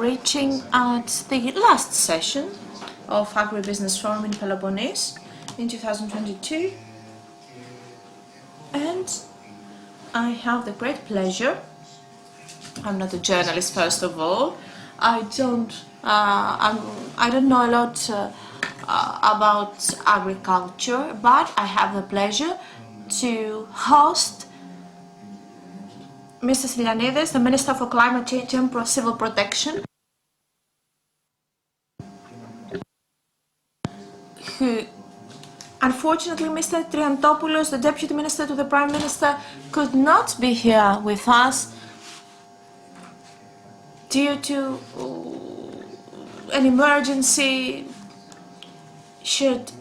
reaching at the last session of AgriBusiness Forum in Peloponnese in 2022, and I have the great pleasure. I'm not a journalist, first of all. I don't know a lot about agriculture, but I have the pleasure to host Mr. Stylianides, the Minister for Climate Change and Civil Protection, who, unfortunately, Mr. Ch.Triantopoulos, the Deputy Minister to the Prime Minister, could not be here with us due to an emergency. Should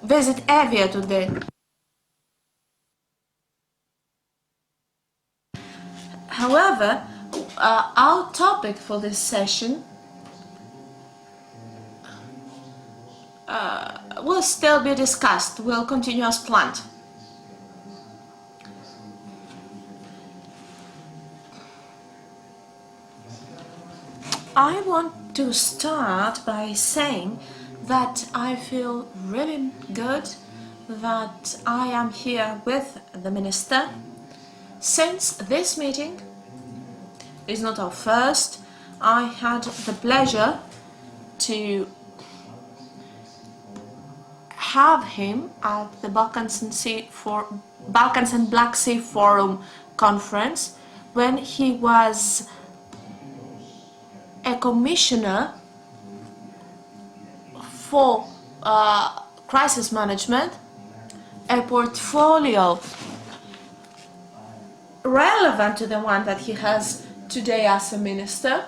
visit Evia today. However, our topic for this session will still be discussed. We'll continue as planned. I want to start by saying that I feel really good that I am here with the Minister, since this meeting is not our first. I had the pleasure to have him at the Balkans and Black Sea Forum conference when he was a commissioner for crisis management, a portfolio relevant to the one that he has today as a minister.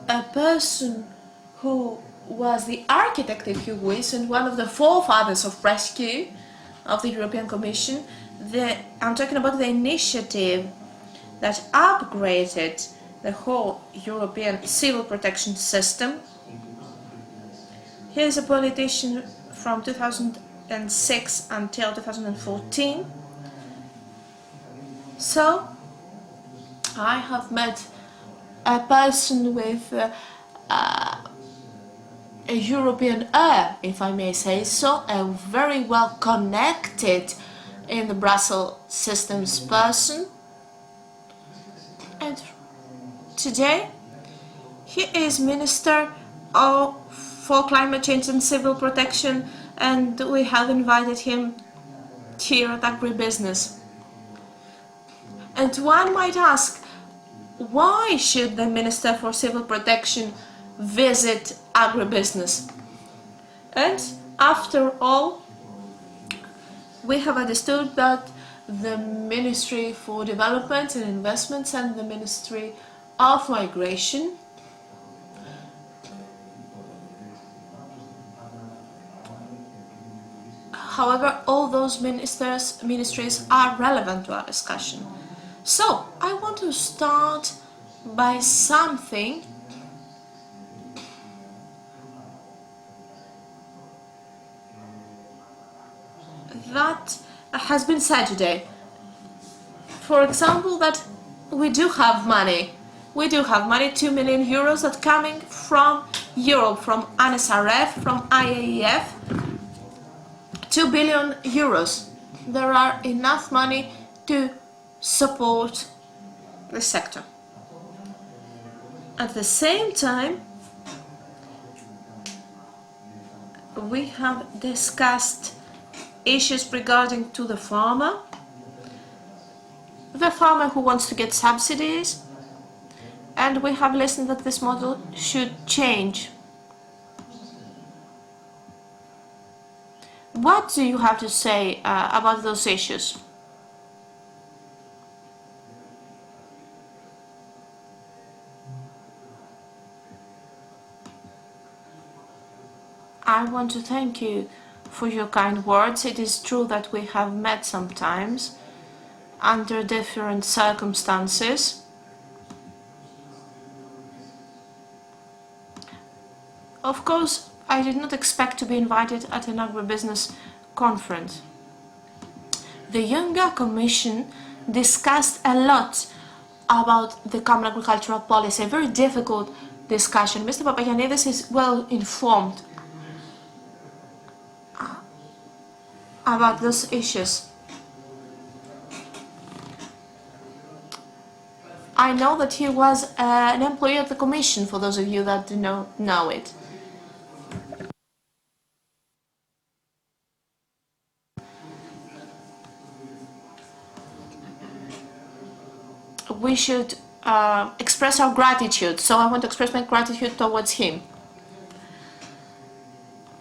A person who was the architect, if you wish, and one of the forefathers of rescue of the European Commission. I'm talking about the initiative that upgraded the whole European civil protection system. He is a politician from 2006 until 2014. So I have met a person with a European air, if I may say so, a very well connected in the Brussels systems person. And today he is Minister for Climate Change and Civil Protection, and we have invited him here at AgriBusiness. And one might ask, why should the Minister for Civil Protection visit AgriBusiness? And after all, we have understood that the Ministry for Development and Investments and the Ministry of Migration however, all those ministries are relevant to our discussion. So, I want to start by something that has been said today. For example, that we do have money. We do have money, 2 million euros that coming from Europe, from NSRF, from IAEF, 2 billion euros. There are enough money to support the sector. At the same time, we have discussed issues regarding to the farmer who wants to get subsidies, and we have listened that this model should change. What do you have to say about those issues? I want to thank you for your kind words. It is true that we have met sometimes under different circumstances. Of course, I did not expect to be invited at an AgriBusiness conference. The Juncker Commission discussed a lot about the common agricultural policy, a very difficult discussion. Mr. Papagiannidis is well informed about those issues. I know that he was an employee of the Commission, for those of you that do not know it. We should express our gratitude, so I want to express my gratitude towards him.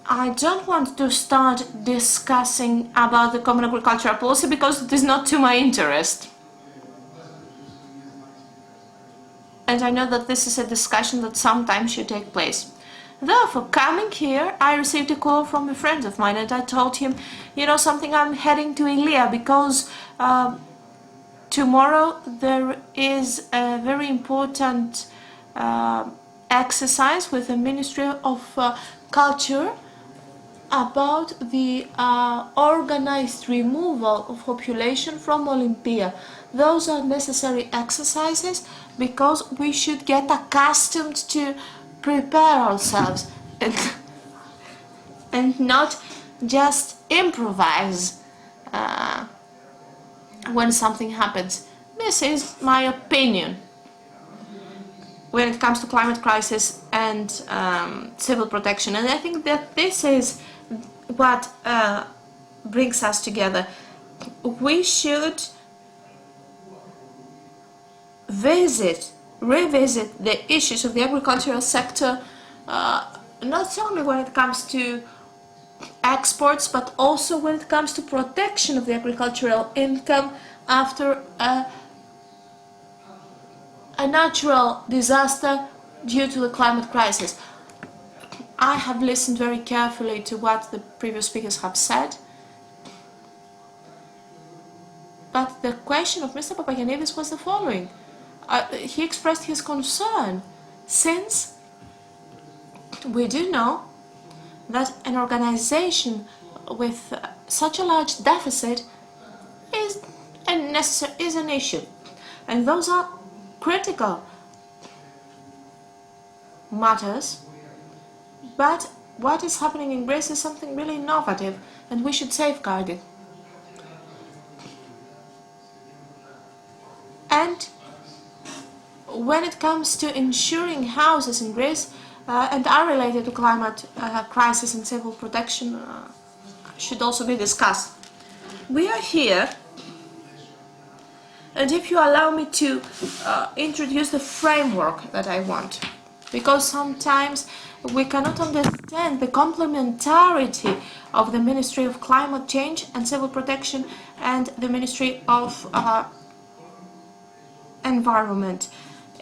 I don't want to start discussing about the common agricultural policy because it is not to my interest. And I know that this is a discussion that sometimes should take place. Therefore, coming here, I received a call from a friend of mine and I told him, you know something, I'm heading to Ilia because tomorrow there is a very important exercise with the Ministry of Culture about the organized removal of population from Olympia. Those are necessary exercises because we should get accustomed to prepare ourselves and not just improvise when something happens. This is my opinion when it comes to climate crisis and civil protection, and I think that this is what brings us together. We should revisit the issues of the agricultural sector, not only when it comes to exports, but also when it comes to protection of the agricultural income after a natural disaster due to the climate crisis. I have listened very carefully to what the previous speakers have said, but the question of Mr. Papagiannidis was the following. He expressed his concern, since we do know that an organization with such a large deficit is an issue, and those are critical matters. But what is happening in Greece is something really innovative, and we should safeguard it. And when it comes to ensuring houses in Greece and are related to climate crisis and civil protection, should also be discussed. We are here, and if you allow me to introduce the framework that I want, because sometimes we cannot understand the complementarity of the Ministry of Climate Change and Civil Protection and the Ministry of Environment.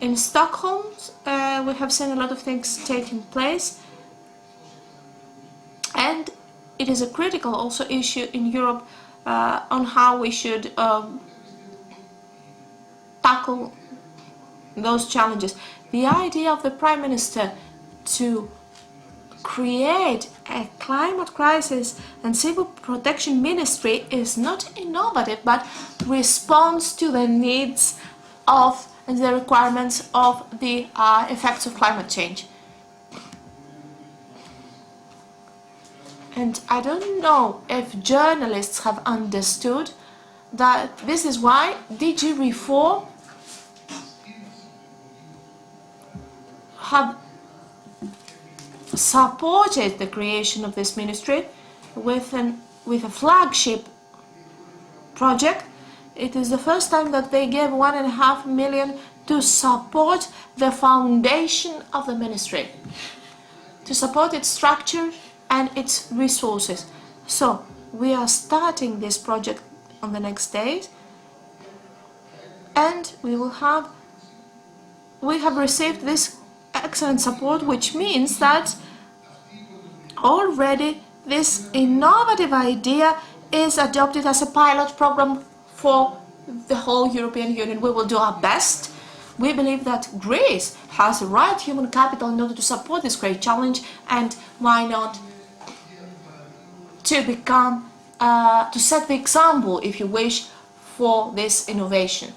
In Stockholm, we have seen a lot of things taking place, and it is a critical also issue in Europe on how we should tackle those challenges. The idea of the Prime Minister to create a climate crisis and civil protection ministry is not innovative, but responds to the needs of and the requirements of the effects of climate change. And I don't know if journalists have understood that this is why DG Reform have supported the creation of this ministry with a flagship project. It is the first time that they gave 1.5 million to support the foundation of the ministry, to support its structure and its resources. So we are starting this project on the next days, and we have received this excellent support, which means that already this innovative idea is adopted as a pilot program for the whole European Union. We will do our best. We believe that Greece has the right human capital in order to support this great challenge, and why not to set the example, if you wish, for this innovation.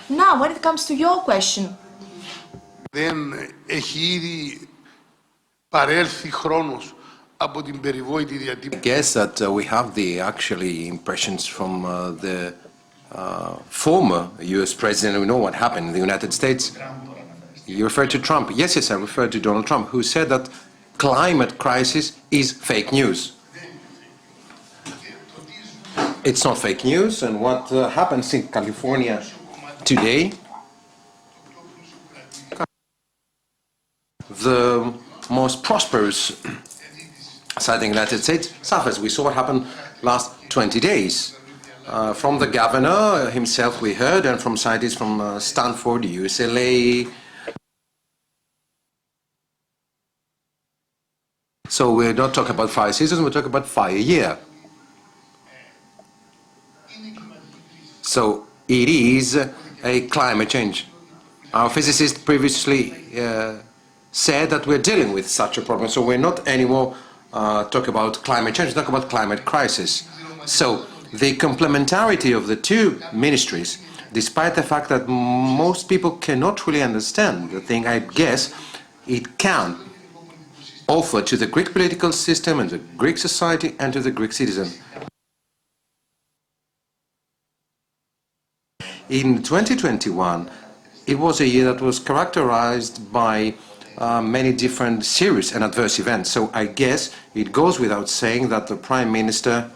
Now, when it comes to your question, δεν έχει ήδη παρέλθει χρόνος από την περιβόητη διατύπωση. I guess that we have the actually impressions from the former US president. We know what happened in the United States. You referred to Trump. Yes, yes, I referred to Donald Trump, who said that climate crisis is fake news. It's not fake news, and what happens in California today, the most prosperous side of the United States suffers. We saw what happened last 20 days. From the governor himself we heard, and from scientists from Stanford, UCLA. So we're not talking about fire seasons, we're talking about fire year. So it is a climate change. Our physicist previously said that we're dealing with such a problem, so we're not anymore talking about climate change, we're talking about climate crisis. So the complementarity of the two ministries, despite the fact that most people cannot really understand the thing, I guess it can offer to the Greek political system and the Greek society and to the Greek citizen. In 2021, it was a year that was characterized by many different serious and adverse events. So I guess it goes without saying that the Prime Minister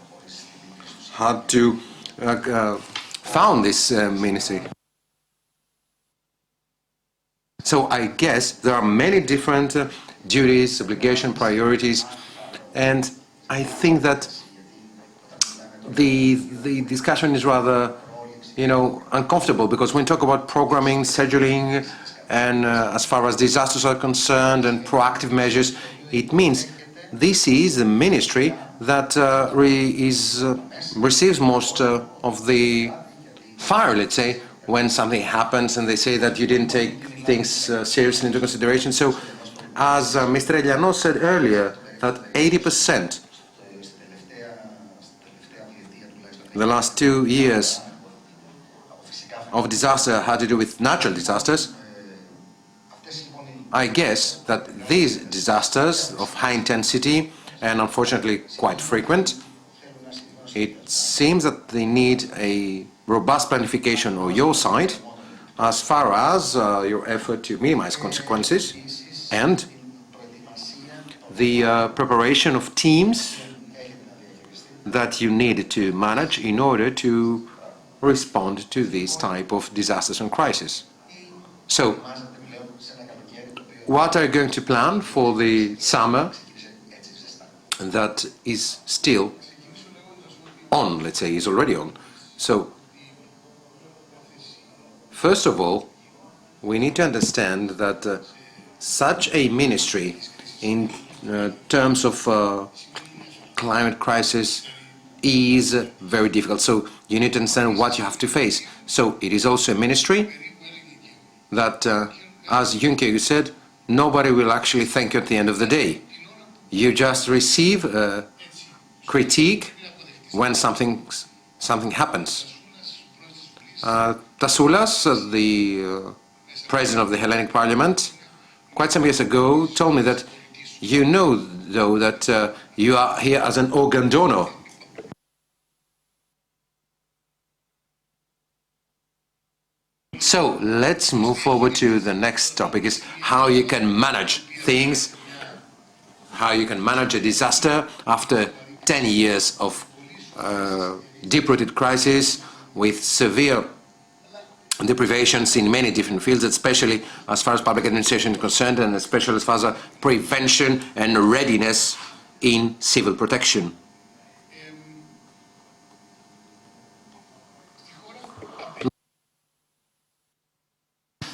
had to found this ministry. So I guess there are many different duties, obligations, priorities, and I think that the discussion is rather, uncomfortable, because when we talk about programming, scheduling, and as far as disasters are concerned and proactive measures, it means this is the ministry that receives most of the fire, let's say, when something happens and they say that you didn't take things seriously into consideration. So, as Mr. Elianos said earlier, that 80% in the last 2 years of disaster had to do with natural disasters. I guess that these disasters of high intensity and unfortunately quite frequent, it seems that they need a robust planification on your side as far as your effort to minimize consequences and the preparation of teams that you need to manage in order to respond to this type of disasters and crises. So, what are you going to plan for the summer that is still on, let's say, is already on? So, first of all, we need to understand that such a ministry in terms of climate crisis is very difficult. So you need to understand what you have to face. So it is also a ministry that, as Juncker said, nobody will actually thank you at the end of the day. You just receive critique when something happens. Tassoulas, the president of the Hellenic Parliament, quite some years ago told me that though, that you are here as an organ donor. So let's move forward to the next topic, is how you can manage things, how you can manage a disaster after 10 years of deep-rooted crisis with severe deprivations in many different fields, especially as far as public administration is concerned, and especially as far as prevention and readiness in civil protection.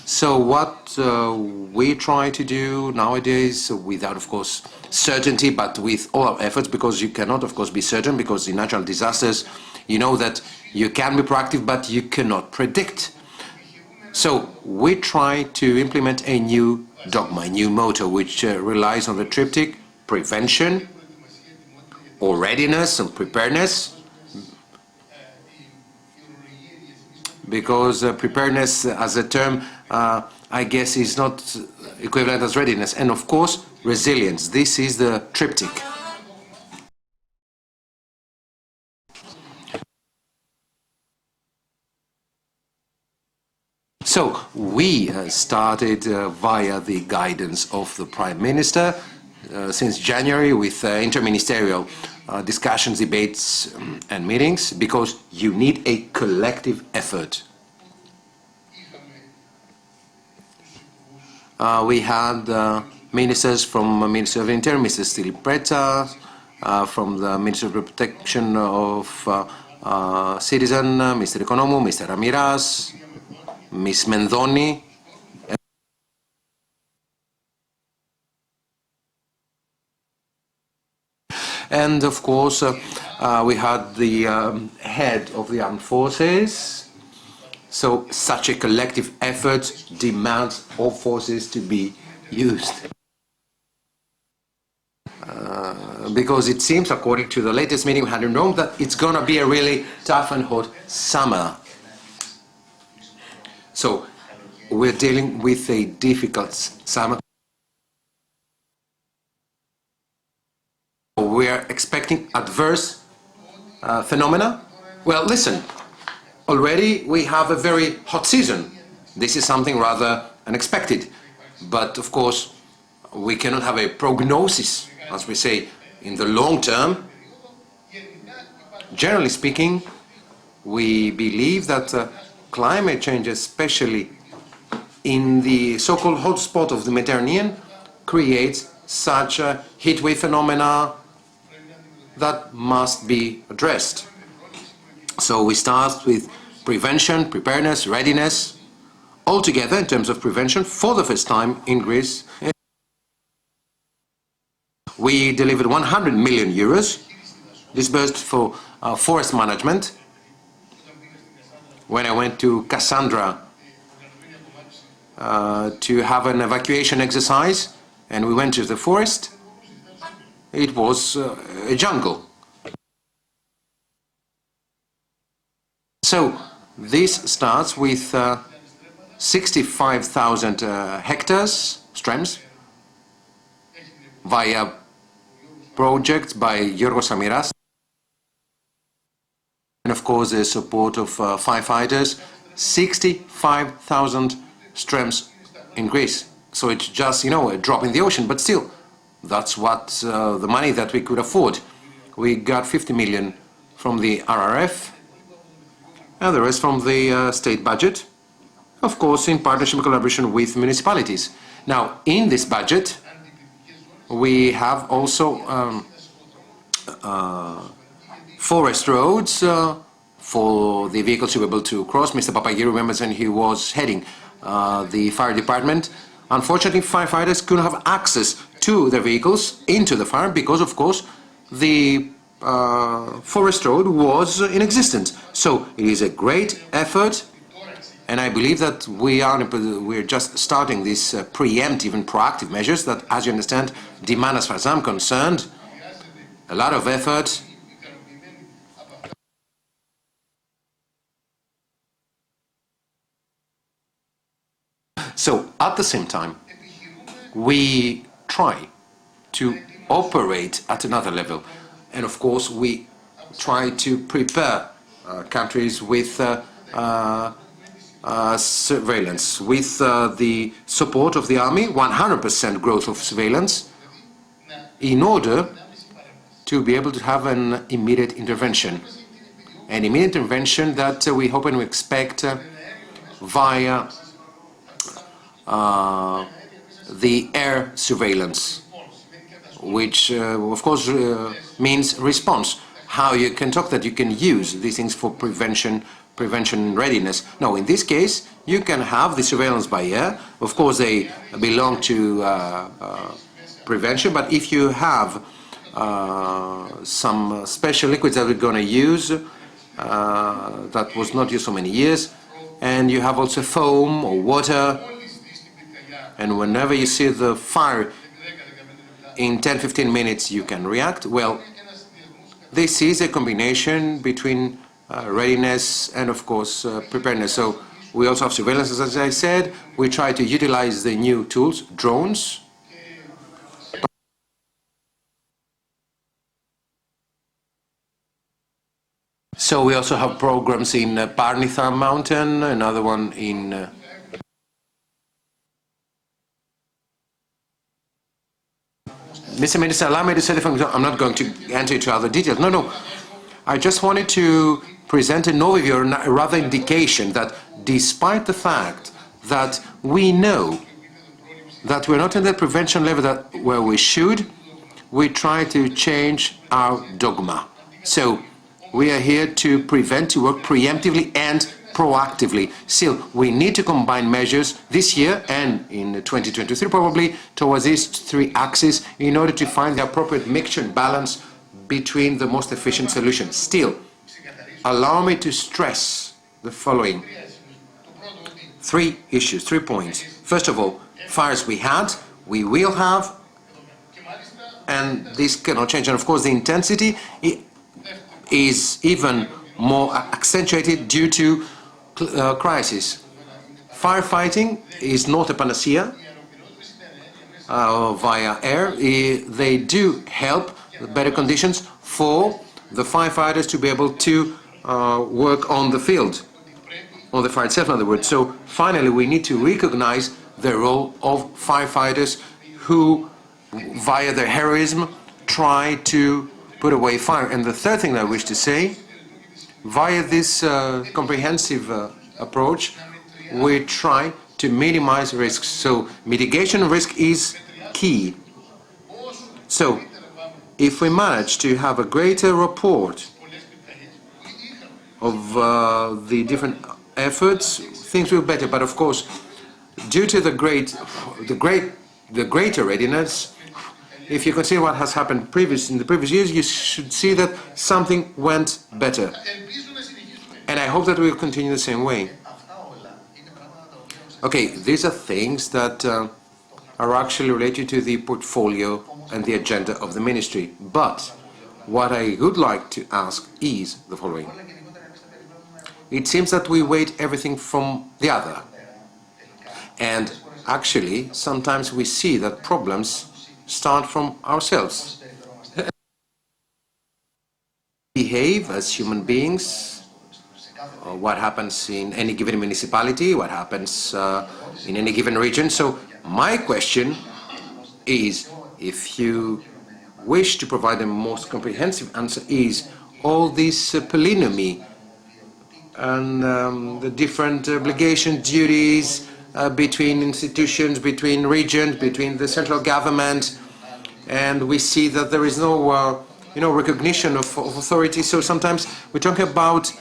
So what we try to do nowadays, without, of course, certainty, but with all our efforts, because you cannot, of course, be certain, because in natural disasters, you know that you can be proactive, but you cannot predict. So we try to implement a new dogma, a new motto, which relies on the triptych: prevention, or readiness and preparedness, because preparedness as a term, I guess, is not equivalent as readiness. And of course, resilience. This is the triptych. So we started via the guidance of the Prime Minister since January with interministerial discussions, debates and meetings, because you need a collective effort. We had ministers from Ministry of the Interior, Mr. Stylianides, from the Ministry of Protection of Citizen, Mr. Economou, Mr. Ramirez, Ms. Mendoni, and of course we had the head of the armed forces. So such a collective effort demands all forces to be used. Because it seems, according to the latest meeting we had in Rome, that it's going to be a really tough and hot summer. So we're dealing with a difficult summer. We are expecting adverse phenomena. Well, listen, already we have a very hot season. This is something rather unexpected. But of course, we cannot have a prognosis, as we say, in the long term. Generally speaking, we believe that climate change, especially in the so-called hotspot of the Mediterranean, creates such a heat wave phenomena that must be addressed. So we start with prevention, preparedness, readiness, all together in terms of prevention. For the first time in Greece, we delivered 100 million euros disbursed for forest management. When I went to Cassandra to have an evacuation exercise, and we went to the forest, it was a jungle. So this starts with 65,000 hectares, streams, via projects by Yorgos Amiras, and of course the support of firefighters. 65,000 streams in Greece. So it's just, you know, a drop in the ocean, but still, that's what the money that we could afford. We got 50 million from the RRF, and the rest from the state budget, of course in partnership and collaboration with municipalities. Now, in this budget, we have also forest roads for the vehicles to be able to cross. Mr. Papagirou remembers when he was heading the fire department. Unfortunately, firefighters couldn't have access to their vehicles into the fire because, of course, the forest road was inexistent. So it is a great effort, and I believe that we're just starting these preemptive and proactive measures that, as you understand, demand, as far as I'm concerned, a lot of effort. So at the same time, we try to operate at another level, and of course we try to prepare countries with surveillance, with the support of the army, 100% growth of surveillance, in order to be able to have an immediate intervention. An immediate intervention that we hope and we expect via the air surveillance, which of course means response. How you can talk that you can use these things for prevention readiness. No, in this case, you can have the surveillance by air. Of course, they belong to prevention, but if you have some special liquids that we're going to use that was not used so many years, and you have also foam or water, and whenever you see the fire in 10-15 minutes you can react. Well, this is a combination between readiness, and of course preparedness. So we also have surveillance, as I said. We try to utilize the new tools, drones. So we also have programs in Parnithar Mountain, another one in Mr. Minister, allow me to say that I'm not going to enter into other details. No. I just wanted to present an overview, or a rather indication, that despite the fact that we know that we're not at the prevention level where we should, we try to change our dogma. So we are here to prevent, to work preemptively and proactively. Still, we need to combine measures this year and in 2023 probably towards these three axes in order to find the appropriate mixture and balance between the most efficient solutions. Still, allow me to stress the following. Three issues, 3 points. First of all, fires we had, we will have, and this cannot change. And of course, the intensity is even more accentuated due to crisis. Firefighting is not a panacea via air. They do help better conditions for the firefighters to be able to work on the field, on the fire itself, in other words. So finally, we need to recognize the role of firefighters who, via their heroism, try to put away fire. And the third thing that I wish to say, via this comprehensive approach, we try to minimize risks. So mitigation of risk is key. So if we manage to have a greater report of the different efforts, things will be better. But of course, due to the greater readiness, if you consider what has happened in the previous years, you should see that something went better. And I hope that we will continue the same way. Okay, these are things that are actually related to the portfolio and the agenda of the ministry. But what I would like to ask is the following. It seems that we weight everything from the other. And actually, sometimes we see that problems start from ourselves. Behave as human beings, what happens in any given municipality, what happens in any given region. So my question is, if you wish to provide a most comprehensive answer, is all this polynomy and the different obligations, duties between institutions, between regions, between the central government, and we see that there is no recognition of authority. So sometimes we talk about,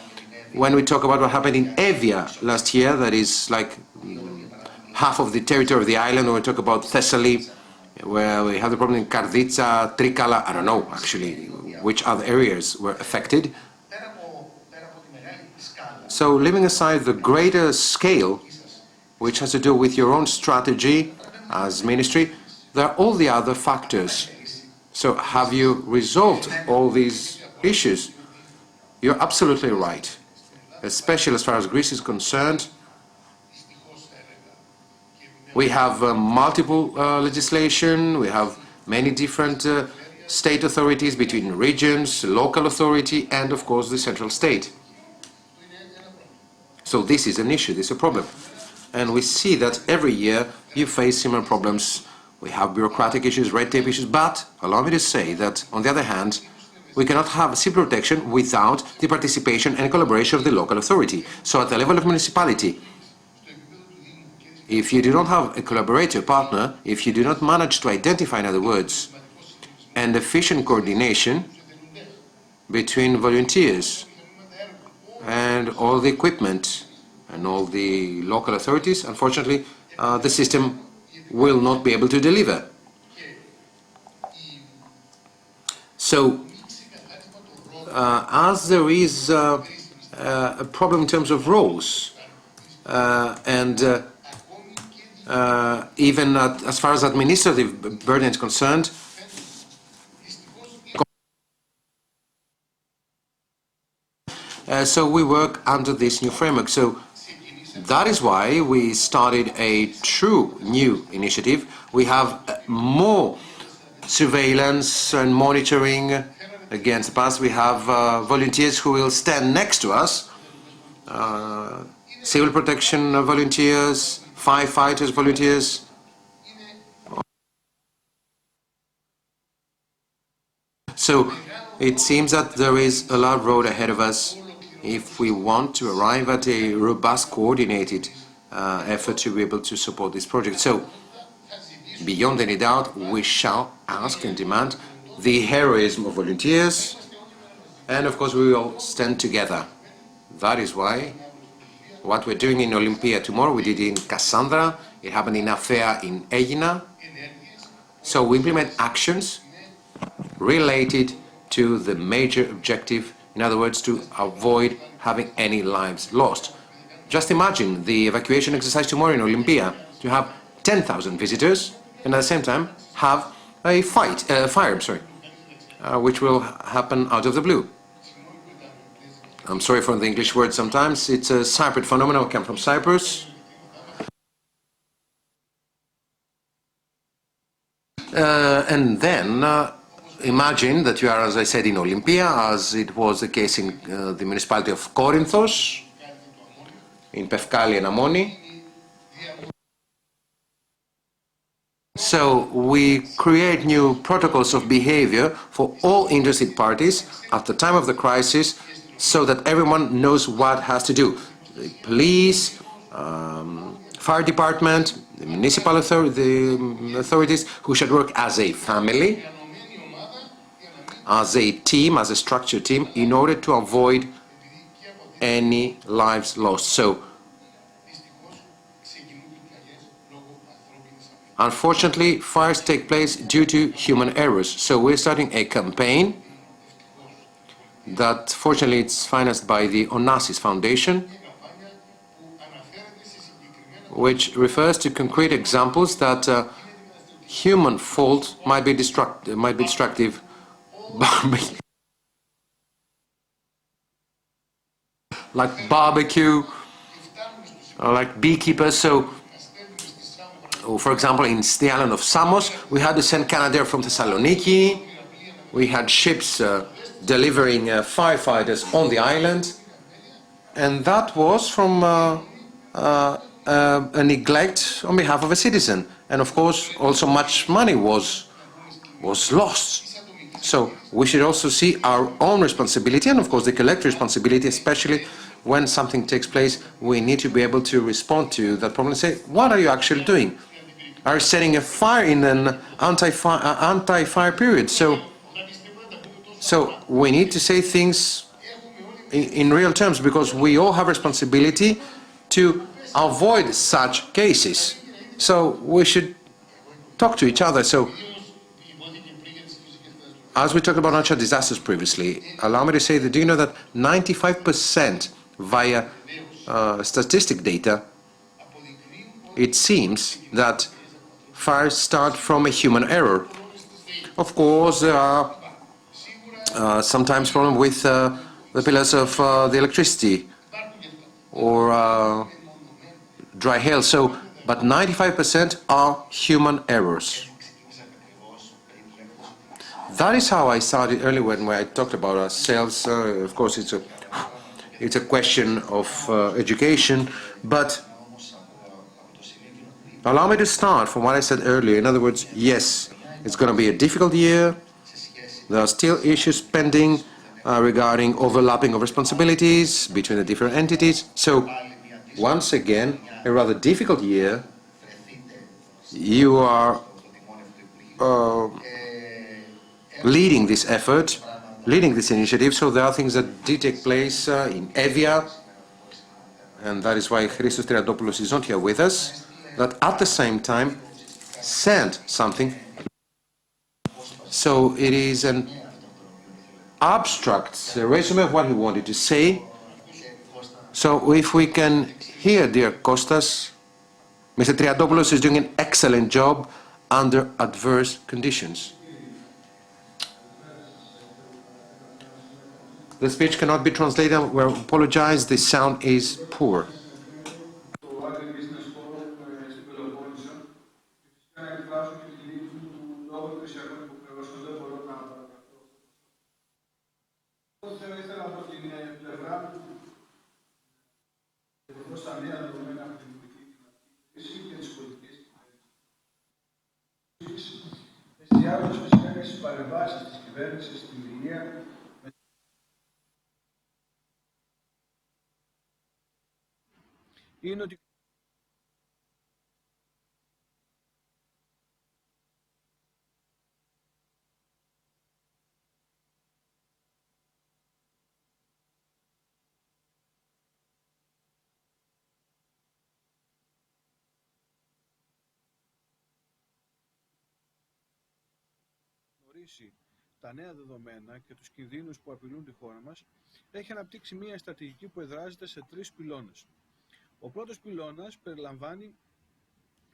when we talk about what happened in Evia last year, that is like half of the territory of the island, or we talk about Thessaly, where we have the problem in Karditsa, Trikala, I don't know actually which other areas were affected. So leaving aside the greater scale, which has to do with your own strategy as ministry, there are all the other factors. So have you resolved all these issues? You're absolutely right. Especially as far as Greece is concerned, we have multiple legislation, we have many different state authorities between regions, local authority, and of course the central state. So this is an issue, this is a problem. And we see that every year you face similar problems. We have bureaucratic issues, red tape issues, but allow me to say that, on the other hand, we cannot have civil protection without the participation and collaboration of the local authority. So at the level of municipality, if you do not have a collaborator partner, if you do not manage to identify, in other words, an efficient coordination between volunteers and all the equipment and all the local authorities, unfortunately, the system will not be able to deliver. So, as there is a problem in terms of roles, and even as far as administrative burden is concerned, So we work under this new framework. So that is why we started a true new initiative. We have more surveillance and monitoring against the past. We have volunteers who will stand next to us, civil protection volunteers, firefighters volunteers. So it seems that there is a long road ahead of us if we want to arrive at a robust, coordinated effort to be able to support this project. So, beyond any doubt, we shall ask and demand the heroism of volunteers, and of course we will stand together. That is why what we're doing in Olympia tomorrow, we did in Cassandra, it happened in Afea in Aegina. So we implement actions related to the major objective, in other words, to avoid having any lives lost. Just imagine the evacuation exercise tomorrow in Olympia, to have 10,000 visitors and at the same time have a fire, which will happen out of the blue. I'm sorry for the English word sometimes. It's a Cypriot phenomenon. I come from Cyprus. And then imagine that you are, as I said, in Olympia, as it was the case in the municipality of Corinthos, in Pefkali and Amoni. So we create new protocols of behavior for all interested parties at the time of the crisis, so that everyone knows what has to do. The police, fire department, the municipal authorities, who should work as a family, as a team, as a structured team, in order to avoid any lives lost. So, unfortunately, fires take place due to human errors. So we're starting a campaign that, fortunately, it's financed by the Onassis Foundation, which refers to concrete examples that human fault might be destructive, like barbecue, like beekeepers. So, for example, in the island of Samos, we had to send Canadair from Thessaloniki. We had ships delivering firefighters on the island, and that was from a neglect on behalf of a citizen. And of course, also much money was lost. So we should also see our own responsibility, and of course the collective responsibility, especially when something takes place. We need to be able to respond to that problem and say, what are you actually doing? Are you setting a fire in an anti-fire period? So we need to say things in real terms, because we all have responsibility to avoid such cases. So we should talk to each other. So, as we talked about natural disasters previously, allow me to say that, do you know that 95% via statistic data, it seems that fires start from a human error. Of course, there are sometimes problems with the pillars of the electricity or dry hail. So, but 95% are human errors. That is how I started earlier when I talked about ourselves. Of course, it's a question of education, but allow me to start from what I said earlier. In other words, yes, it's going to be a difficult year. There are still issues pending regarding overlapping of responsibilities between the different entities. So, once again, a rather difficult year. You are leading this effort, leading this initiative. So there are things that did take place in Evia, and that is why Christos Triandopoulos is not here with us, that at the same time sent something. So it is an abstract resume of what he wanted to say. So if we can hear, dear Kostas, Mr. Triandopoulos is doing an excellent job under adverse conditions. The speech cannot be translated. We apologize. The sound is poor. Το AgriBusiness Forum στην Πελοπόννησο και φυσικά να εκφράσω και τη λύπη μου του λόγω υπηρεσιακών υποχρεώσεων. Δεν μπορώ να παρακαθώ. Θα ήθελα από την πλευρά μου προς τα νέα δεδομένα από την πολιτική κρίση και τις πολιτικές κυβέρνησης. Εστιάζοντας φυσικά και στις παρεμβάσεις της κυβέρνησης στην υγεία. Είναι ότι γνωρίσει τα νέα δεδομένα και τους κινδύνους που απειλούν τη χώρα μας, έχει αναπτύξει μια στρατηγική που εδράζεται σε 3 πυλώνες. Ο πρώτος πυλώνας περιλαμβάνει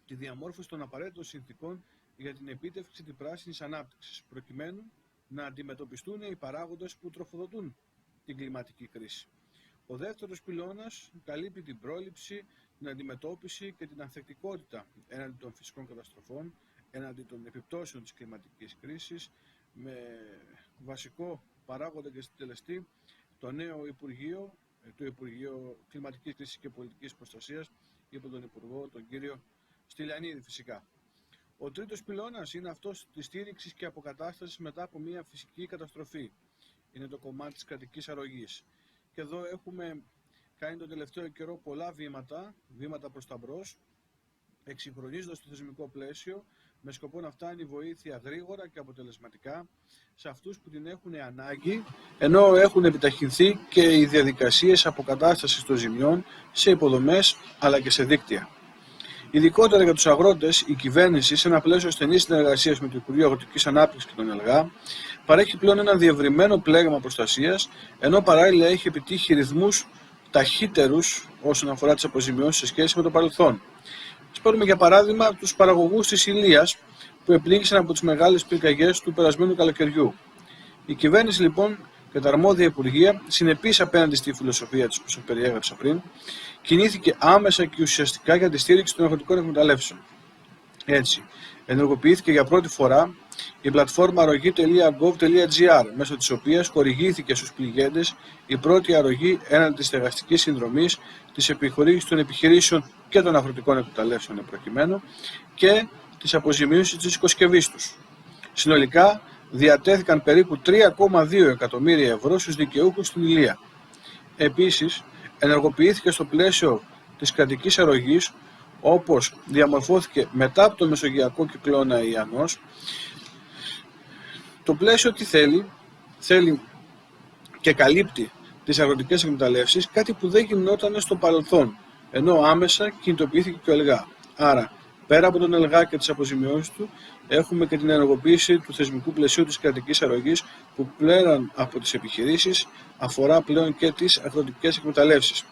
τη διαμόρφωση των απαραίτητων συνθηκών για την επίτευξη της πράσινης ανάπτυξης, προκειμένου να αντιμετωπιστούν οι παράγοντες που τροφοδοτούν την κλιματική κρίση. Ο δεύτερος πυλώνας καλύπτει την πρόληψη, την αντιμετώπιση και την ανθεκτικότητα έναντι των φυσικών καταστροφών, έναντι των επιπτώσεων της κλιματικής κρίσης, με βασικό παράγοντα και συντελεστή το νέο Υπουργείο, το Υπουργείο Κλιματικής Κρίσης και Πολιτικής Προστασίας, υπό τον Υπουργό, τον κύριο Stylianidis φυσικά. Ο τρίτος πυλώνας είναι αυτός της στήριξης και αποκατάστασης μετά από μια φυσική καταστροφή. Είναι το κομμάτι της κρατικής αρρωγής. Και εδώ έχουμε κάνει τον τελευταίο καιρό πολλά βήματα προς τα μπρος, εξυγχρονίζοντας το θεσμικό πλαίσιο, με σκοπό να φτάνει η βοήθεια γρήγορα και αποτελεσματικά σε αυτούς που την έχουν ανάγκη, ενώ έχουν επιταχυνθεί και οι διαδικασίες αποκατάστασης των ζημιών σε υποδομές αλλά και σε δίκτυα. Ειδικότερα για τους αγρότες, η κυβέρνηση, σε ένα πλαίσιο στενής συνεργασίας με το Υπουργείο Αγροτικής Ανάπτυξης και τον ΕΛΓΑ, παρέχει πλέον ένα διευρυμένο πλέγμα προστασίας, ενώ παράλληλα έχει επιτύχει ρυθμούς ταχύτερους όσον αφορά τις αποζημιώσεις σε σχέση με το παρελθόν. Ας πάρουμε για παράδειγμα τους παραγωγούς της ηλίας που επλήγησαν από τις μεγάλες πυρκαγιές του περασμένου καλοκαιριού. Η κυβέρνηση λοιπόν και τα αρμόδια υπουργεία, συνεπής απέναντι στη φιλοσοφία της που σας περιέγραψα πριν, κινήθηκε άμεσα και ουσιαστικά για τη στήριξη των αγροτικών εκμεταλλεύσεων. Έτσι, ενεργοποιήθηκε για πρώτη φορά η πλατφόρμα αρρωγή.gov.gr, μέσω της οποίας χορηγήθηκε στους πληγέντες η πρώτη αρρωγή έναντι της στεγαστικής συνδρομής, της επιχορήγησης των επιχειρήσεων και των αγροτικών εκμεταλλεύσεων προκειμένου και της αποζημίωσης της οικοσκευής τους. Συνολικά διατέθηκαν περίπου 3,2 εκατομμύρια ευρώ στους δικαιούχους στην ηλία. Επίσης, ενεργοποιήθηκε στο πλαίσιο της κρατικής αρρωγής, όπως διαμορφώθηκε μετά από το μεσογειακό κυκλώνα Ιαννός. Το πλαίσιο τι θέλει; Θέλει και καλύπτει τις αγροτικές εκμεταλλεύσεις, κάτι που δεν γινόταν στο παρελθόν, ενώ άμεσα κινητοποιήθηκε και ο ΕΛΓΑ. Άρα, πέρα από τον ΕΛΓΑ και τις αποζημιώσεις του, έχουμε και την ενεργοποίηση του θεσμικού πλαισίου της κρατικής αρρωγής, που πλέον από τις επιχειρήσεις αφορά πλέον και τις αγροτικές εκμεταλλεύσεις.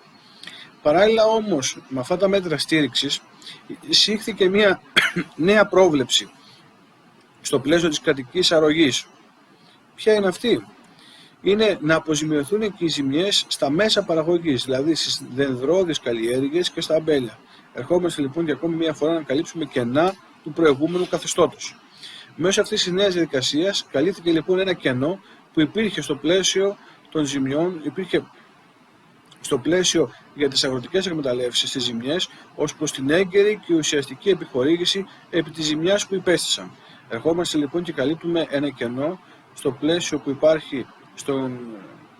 Παράλληλα όμως, με αυτά τα μέτρα στήριξης, εισήχθηκε μια νέα πρόβλεψη στο πλαίσιο της κρατικής αρρωγής. Ποια είναι αυτή? Είναι να αποζημιωθούν και οι ζημιές στα μέσα παραγωγής, δηλαδή στις δενδρώδεις καλλιέργειες και στα αμπέλια. Ερχόμαστε λοιπόν και ακόμη μια φορά να καλύψουμε κενά του προηγούμενου καθεστώτος. Μέσω αυτής της νέας διαδικασίας καλύφθηκε λοιπόν ένα κενό που υπήρχε στο πλαίσιο των ζημιών, υπήρχε στο πλαίσιο για τις αγροτικές εκμεταλλεύσεις στις ζημιές, ως προς την έγκαιρη και ουσιαστική επιχορήγηση επί της ζημιάς που υπέστησαν. Ερχόμαστε λοιπόν και καλύπτουμε ένα κενό στο πλαίσιο που υπάρχει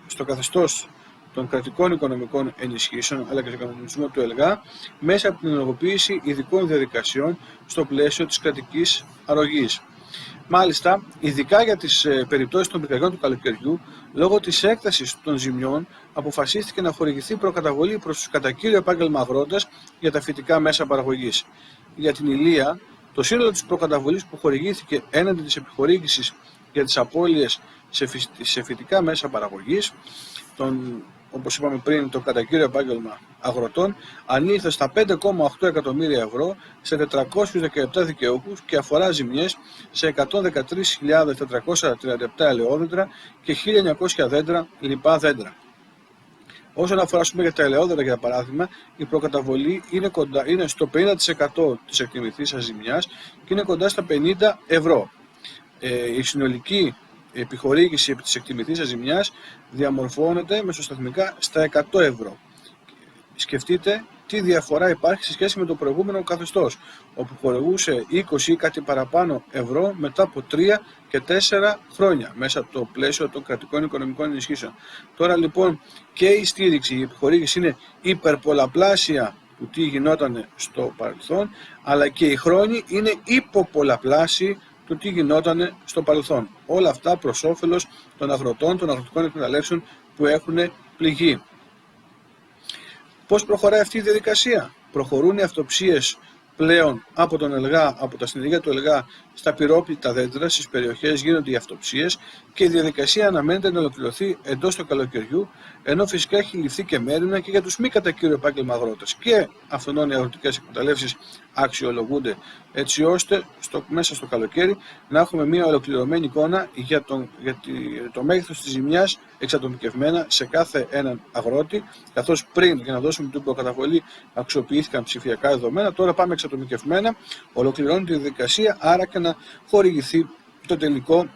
στο καθεστώς των κρατικών οικονομικών ενισχύσεων αλλά και στον κανονισμό του ΕΛΓΑ, μέσα από την ενεργοποίηση ειδικών διαδικασιών στο πλαίσιο της κρατικής αρρωγής. Μάλιστα, ειδικά για τις περιπτώσεις των πυρκαγιών του καλοκαιριού, λόγω της έκτασης των ζημιών, αποφασίστηκε να χορηγηθεί προκαταβολή προς τους κατά κύριο επάγγελμα αγρότες για τα φυτικά μέσα παραγωγής. Για την ηλία, το σύνολο της προκαταβολής που χορηγήθηκε έναντι της επιχορήγησης για τις απώλειες σε φυτικά μέσα παραγωγής, όπως είπαμε πριν, το κατά κύριο επάγγελμα αγροτών, ανήλθε στα 5,8 εκατομμύρια ευρώ σε 417 δικαιούχους και αφορά ζημιές σε 113.437 ελαιόδεντρα και 1.900 δέντρα λοιπά δέντρα. Όσον αφορά για τα ελαιόδεντρα, για παράδειγμα, η προκαταβολή είναι στο 50% της εκτιμηθήσας ζημιάς και είναι κοντά στα 50 ευρώ. Η συνολική επιχορήγηση επί της εκτιμηθήσας ζημιάς διαμορφώνεται μεσοσταθμικά στα 100 ευρώ. Σκεφτείτε τι διαφορά υπάρχει σε σχέση με το προηγούμενο καθεστώς, όπου χορηγούσε 20 ή κάτι παραπάνω ευρώ μετά από 3 και 4 χρόνια μέσα από το πλαίσιο των κρατικών οικονομικών ενισχύσεων. Τώρα λοιπόν και η στήριξη, η επιχορήγηση είναι υπερπολαπλάσια του τι γινόταν στο παρελθόν, αλλά και οι χρόνοι είναι υποπολαπλάσιοι του τι γινόταν στο παρελθόν. Όλα αυτά προς όφελος των αγροτών, των αγροτικών εκμεταλλεύσεων που έχουν πληγεί. Πώς προχωράει αυτή η διαδικασία? Προχωρούν οι αυτοψίες πλέον από τον ΕΛΓΑ, από τα συνεργεία του ΕΛΓΑ στα πυρόπλητα δέντρα, στις περιοχές γίνονται οι αυτοψίες και η διαδικασία αναμένεται να ολοκληρωθεί εντός του καλοκαιριού, ενώ φυσικά έχει ληφθεί και μέρημνα και για τους μη κατά κύριο επάγγελμα αγρότες. Και αυτόν οι αγροτικές εκμεταλλεύσεις αξιολογούνται έτσι ώστε μέσα στο καλοκαίρι να έχουμε μια ολοκληρωμένη εικόνα για το μέγεθος της ζημιάς εξατομικευμένα σε κάθε έναν αγρότη, καθώς πριν για να δώσουμε την προκαταβολή αξιοποιήθηκαν ψηφιακά δεδομένα, τώρα πάμε εξατομικευμένα, ολοκληρώνει τη διαδικασία, άρα και να χορηγηθεί το τελικό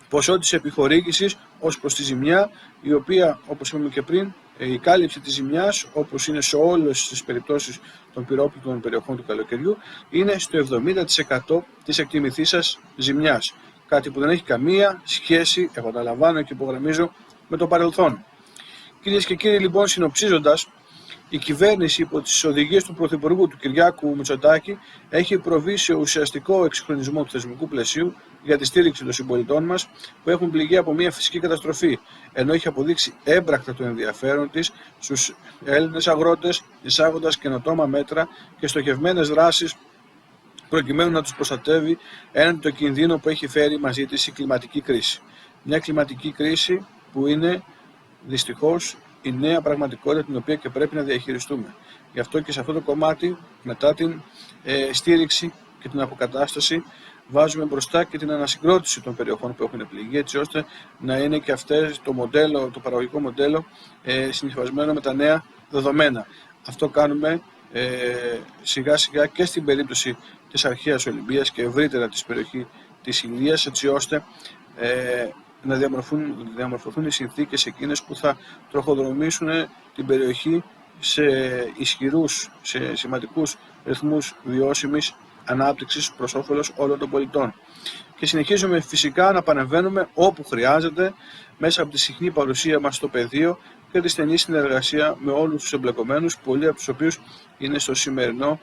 ποσό της επιχορήγησης ως προς τη ζημιά, η οποία, όπως είπαμε και πριν, η κάλυψη της ζημιάς, όπως είναι σε όλες τις περιπτώσεις των πυρόπληκτων περιοχών του καλοκαιριού, είναι στο 70% της εκτιμηθήσας ζημιάς. Κάτι που δεν έχει καμία σχέση, επαναλαμβάνω και υπογραμμίζω, με το παρελθόν. Κυρίες και κύριοι, λοιπόν, συνοψίζοντας, η κυβέρνηση υπό τις οδηγίες του Πρωθυπουργού του Κυριάκου Μητσοτάκη έχει προβεί σε ουσιαστικό εξυγχρονισμό του θεσμικού πλαισίου για τη στήριξη των συμπολιτών μας που έχουν πληγεί από μια φυσική καταστροφή, ενώ έχει αποδείξει έμπρακτα το ενδιαφέρον της στους Έλληνες αγρότες, εισάγοντας καινοτόμα μέτρα και στοχευμένες δράσεις προκειμένου να τους προστατεύει έναντι το κινδύνο που έχει φέρει μαζί της η κλιματική κρίση. Μια κλιματική κρίση που είναι δυστυχώς η νέα πραγματικότητα την οποία και πρέπει να διαχειριστούμε. Γι' αυτό και σε αυτό το κομμάτι, μετά την στήριξη και την αποκατάσταση, βάζουμε μπροστά και την ανασυγκρότηση των περιοχών που έχουν πληγεί, έτσι ώστε να είναι και αυτές το παραγωγικό μοντέλο συνυφασμένο με τα νέα δεδομένα. Αυτό κάνουμε σιγά σιγά και στην περίπτωση της αρχαίας Ολυμπίας και ευρύτερα της περιοχή της Ηλίας, έτσι ώστε να διαμορφωθούν οι συνθήκες εκείνες που θα τροχοδρομήσουν την περιοχή σε σημαντικούς ρυθμούς βιώσιμης ανάπτυξης προς όφελος όλων των πολιτών. Και συνεχίζουμε φυσικά να παρεμβαίνουμε όπου χρειάζεται μέσα από τη συχνή παρουσία μας στο πεδίο και τη στενή συνεργασία με όλους τους εμπλεκομένους, πολλοί από τους οποίους είναι στο σημερινό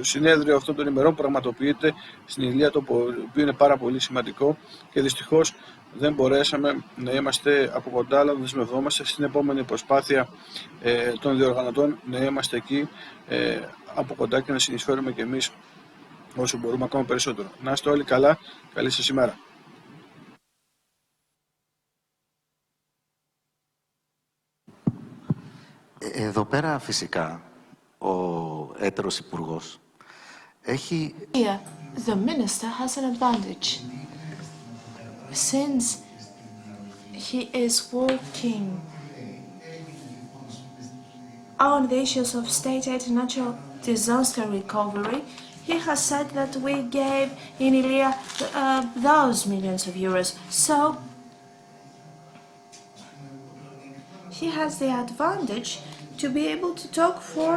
συνέδριο αυτών των ημερών που πραγματοποιείται στην Ηλία, το οποίο είναι πάρα πολύ σημαντικό και δυστυχώς δεν μπορέσαμε να είμαστε από κοντά, αλλά δεσμευόμαστε στην επόμενη προσπάθεια των διοργανωτών να είμαστε εκεί από κοντά και να συνεισφέρουμε και εμείς όσο μπορούμε ακόμα περισσότερο. Να είστε όλοι καλά, καλή σας ημέρα. Εδώ πέρα φυσικά ο έτερος υπουργός έχει... Here, the minister has an advantage. Since he is working on the issues of state aid and natural disaster recovery, he has said that we gave in Ilia those millions of euros. So he has the advantage to be able to talk for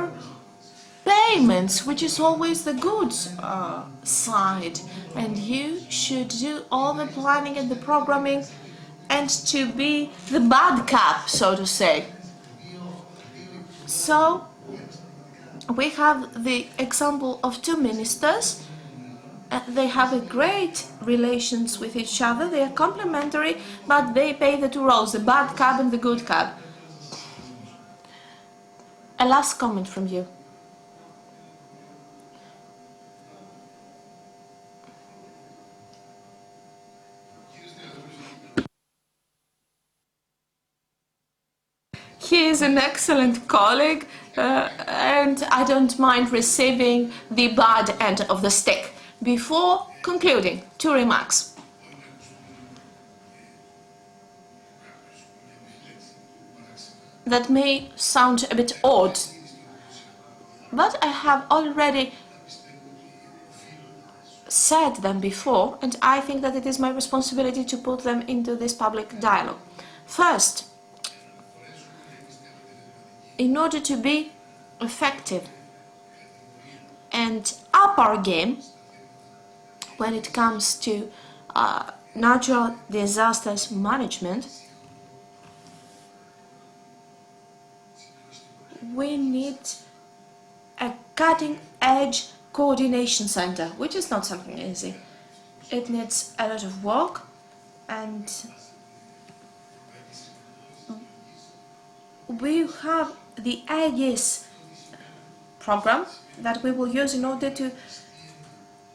payments, which is always the good side, and you should do all the planning and the programming and to be the bad cop, so to say. So we have the example of two ministers. They have a great relations with each other, they are complementary, but they play the two roles, the bad cop and the good cop. A last comment from you. he is an excellent colleague, and I don't mind receiving the bad end of the stick. Before concluding, 2 remarks. That may sound a bit odd, but I have already said them before, and I think that it is my responsibility to put them into this public dialogue. First, in order to be effective and up our game when it comes to natural disasters management, we need a cutting-edge coordination center, which is not something easy. It needs a lot of work, and we have the AGIS program that we will use in order to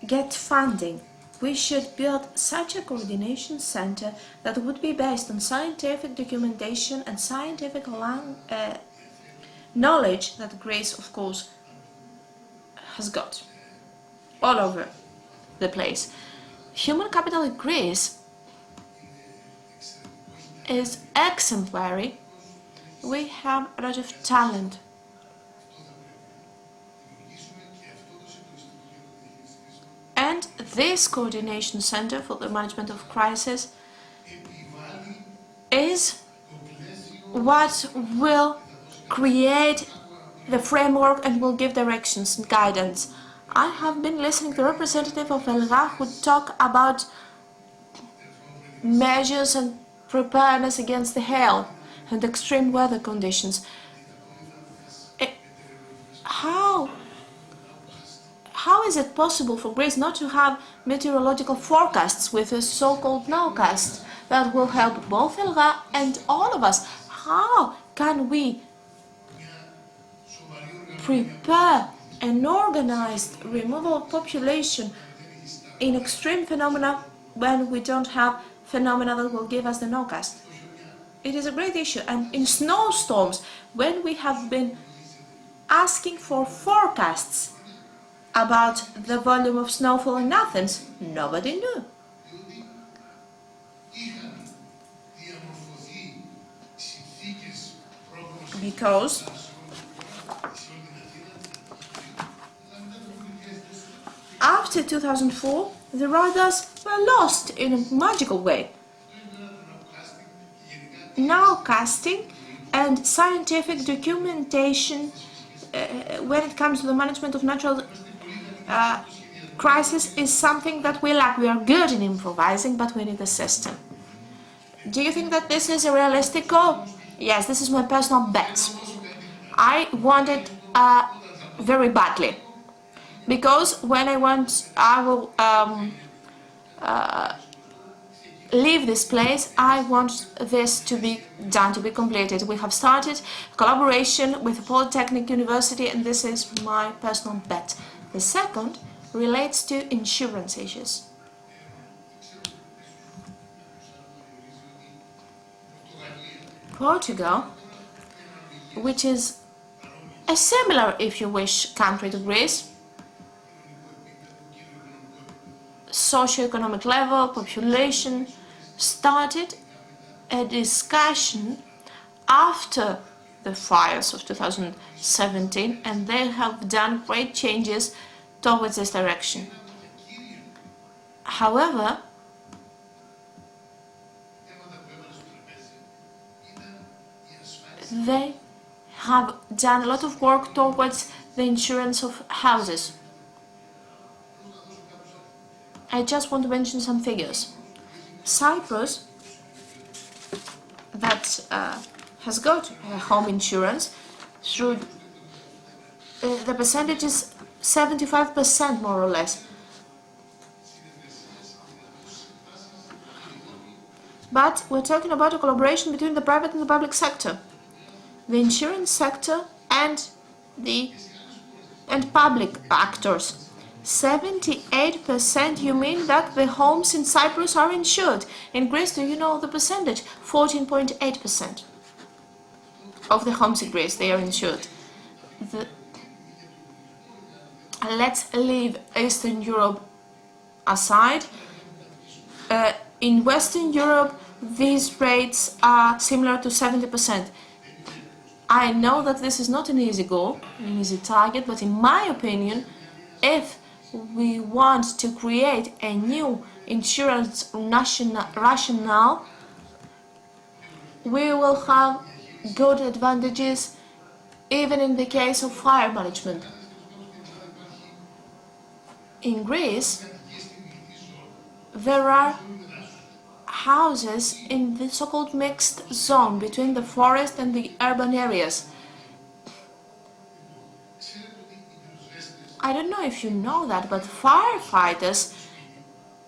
get funding. We should build such a coordination center that would be based on scientific documentation and scientific knowledge that Greece, of course, has got all over the place. Human capital in Greece is exemplary. We have a lot of talent. And this coordination center for the management of crisis is what will create the framework and will give directions and guidance. I have been listening to the representative of ELGA who talk about measures and preparedness against the hail and extreme weather conditions. How is it possible for Greece not to have meteorological forecasts with a so-called nowcast that will help both ELGA and all of us? How can we prepare an organized removal of population in extreme phenomena when we don't have phenomena that will give us the nowcast? It is a great issue. And in snowstorms, when we have been asking for forecasts about the volume of snowfall in Athens, nobody knew. Because after 2004, the radars were lost in a magical way. Nowcasting and scientific documentation when it comes to the management of natural crisis is something that we lack. We are good in improvising, but we need a system. Do you think that this is a realistic goal? Yes, this is my personal bet. I want it very badly. Because when I will leave this place, I want this to be done, to be completed. We have started collaboration with the Polytechnic University, and this is my personal bet. The second relates to insurance issues. Portugal, which is a similar, if you wish, country to Greece, socio-economic level, population, started a discussion after the fires of 2017, and they have done great changes towards this direction. However, they have done a lot of work towards the insurance of houses. I just want to mention some figures. Cyprus, that has got home insurance, through the percentage is 75% more or less. But we're talking about a collaboration between the private and the public sector. The insurance sector and public actors. 78%, you mean that the homes in Cyprus are insured? In Greece, do you know the percentage? 14.8%. of the homes in Greece, they are insured. Let's leave Eastern Europe aside. In Western Europe, these rates are similar to 70%. I know that this is not an easy goal, an easy target, but in my opinion, if we want to create a new insurance rationale, we will have good advantages even in the case of fire management. In Greece, there are houses in the so-called mixed zone between the forest and the urban areas. I don't know if you know that, but firefighters,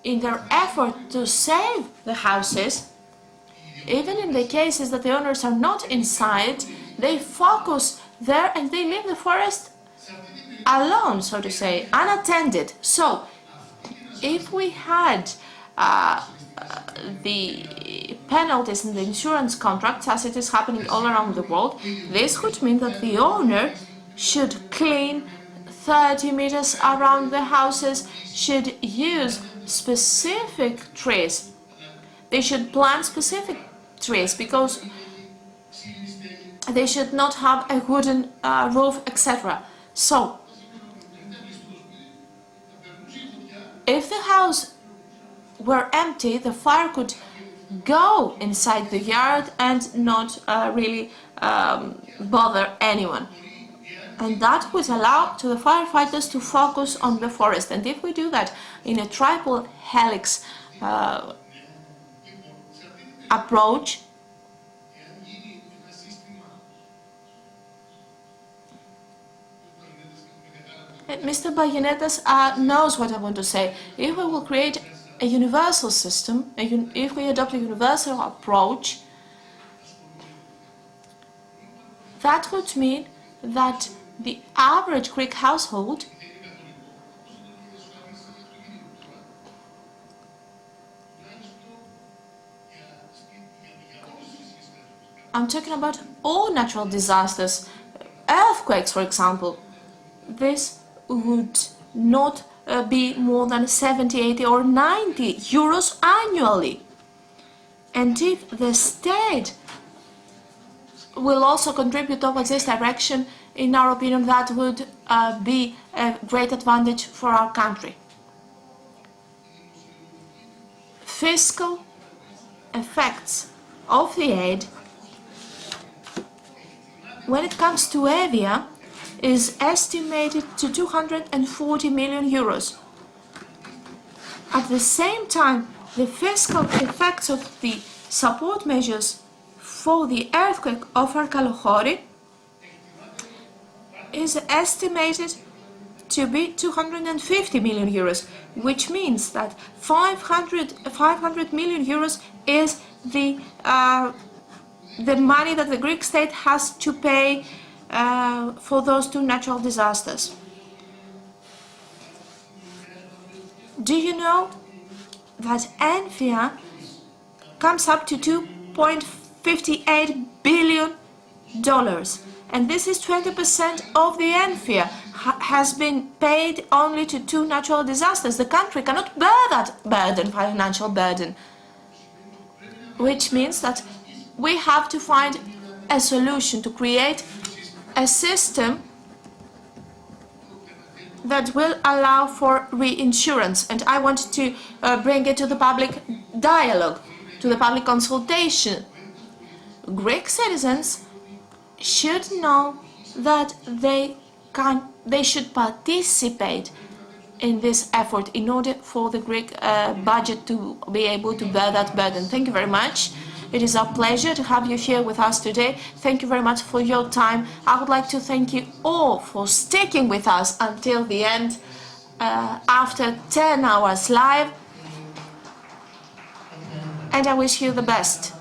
in their effort to save the houses, even in the cases that the owners are not inside, they focus there and they leave the forest alone, so to say, unattended. So, if we had the penalties in the insurance contracts, as it is happening all around the world, this would mean that the owner should clean 30 meters around the houses, should use specific trees. They should plant specific trees because they should not have a wooden roof, etc. So, if the house were empty, the fire could go inside the yard and not really bother anyone. And that would allow to the firefighters to focus on the forest. And if we do that in a triple helix approach, Mr. Baginetas knows what I want to say. If we will create a universal system, if we adopt a universal approach, that would mean that the average Greek household I'm talking about all natural disasters, earthquakes, for example. This would not be more than 70, 80 or 90 euros annually. And if the state will also contribute towards this direction, in our opinion, that would be a great advantage for our country. Fiscal effects of the aid, when it comes to Evia, is estimated to 240 million euros. At the same time, the fiscal effects of the support measures for the earthquake of Arkalοχώρη is estimated to be 250 million euros, which means that 500 million euros is the money that the Greek state has to pay for those two natural disasters. Do you know that Enfia comes up to $2.58 billion, and this is 20% of the Enfia has been paid only to two natural disasters. The country cannot bear that burden, financial burden, which means that we have to find a solution to create a system that will allow for reinsurance. And I want to bring it to the public dialogue, to the public consultation. Greek citizens should know that they should participate in this effort in order for the Greek budget to be able to bear that burden. Thank you very much. It is a pleasure to have you here with us today. Thank you very much for your time. I would like to thank you all for sticking with us until the end, after 10 hours live. And I wish you the best.